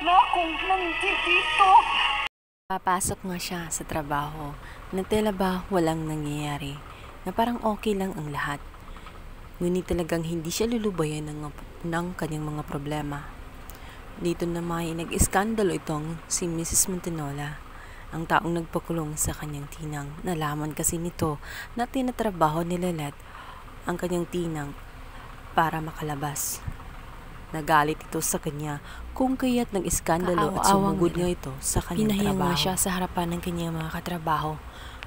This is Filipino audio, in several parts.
na akong nandito. Papasok nga siya sa trabaho na tila ba walang nangyayari, na parang okay lang ang lahat. Ngunit talagang hindi siya lulubayan ng kanyang mga problema. Dito na may nag-iskandalo itong si Mrs. Montinola, ang taong nagpakulong sa kanyang tinang. Nalaman kasi nito na tinatrabaho ni Lelet ang kanyang tinang para makalabas. Nagalit ito sa kanya kung kaya't nag-iskandalo at sumugod nga ito sa kanyang trabaho. Pinahiya nga siya sa harapan ng kanyang mga katrabaho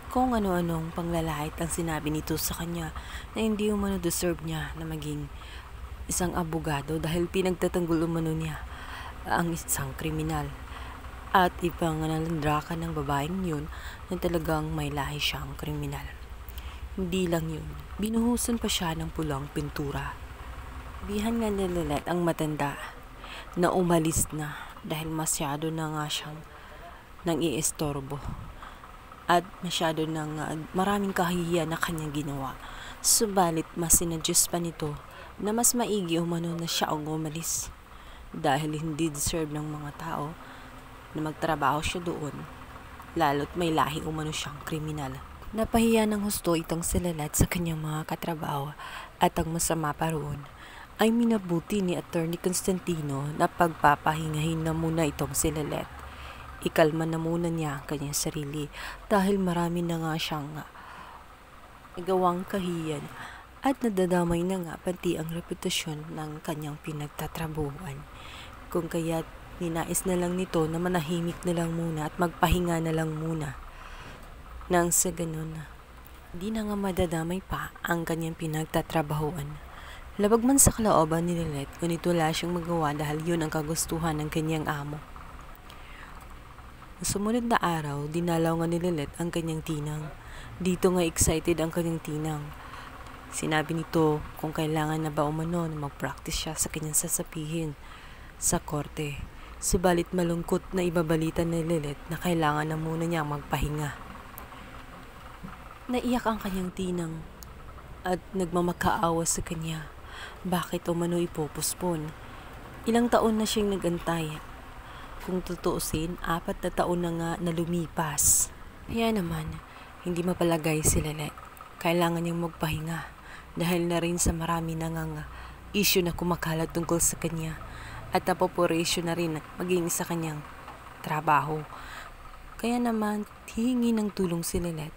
kung ano-anong panglalait ang sinabi nito sa kanya na hindi umano deserve niya na maging isang abogado dahil pinagtatanggol umano niya ang isang kriminal. At ipangangalandrakan ng babaeng yun na talagang may lahi siyang kriminal. Hindi lang yun, binuhusan pa siya ng pulang pintura. Bihan nga ni Lelet ang matanda na umalis na dahil masyado na nga siyang nang iistorbo at masyado na nga maraming kahihiyan na kanyang ginawa. Subalit mas sinadyos pa nito na mas maigi umano na siya ang umalis dahil hindi deserve ng mga tao na magtrabaho siya doon, lalo't may lahi umano siyang kriminal. Napahiya ng husto itong si Lelet sa kanyang mga katrabaho at ang masama pa roon ay minabuti ni Attorney Constantino na pagpapahingahin na muna itong si Lelet. Ikalma na muna niya ang kanyang sarili dahil marami na nga siyang nagawang kahiyan at nadadamay na nga pati ang reputasyon ng kanyang pinagtatrabuhan. Kung kaya't ninais na lang nito na manahimik na lang muna at magpahinga na lang muna. Nang sa ganun, di na nga madadamay pa ang kanyang pinagtatrabahuan. Labag man sa kalooban ni Lelet, ngunit wala siyang magawa dahil yun ang kagustuhan ng kanyang amo. Sa sumunod na araw, dinalaw nga ni Lelet ang kanyang tinang. Dito nga excited ang kanyang tinang. Sinabi nito kung kailangan na ba umano na mag-practice siya sa kanyang sasapihin sa korte. Subalit malungkot na ibabalita ni Lelet na kailangan na muna niya magpahinga. Naiyak ang kanyang tinang at nagmamakaawa sa kanya. Bakit umano ipopospon? Ilang taon na siyang nagantay. Kung tutuusin, 4 na taon na nga na lumipas. Kaya naman, hindi mapalagay si Lelet. Kailangan niyang magpahinga dahil na rin sa marami na nga issue na kumakalat tungkol sa kanya at napoporasyon na rin maging sa kanyang trabaho. Kaya naman, hihingi ng tulong si Lelet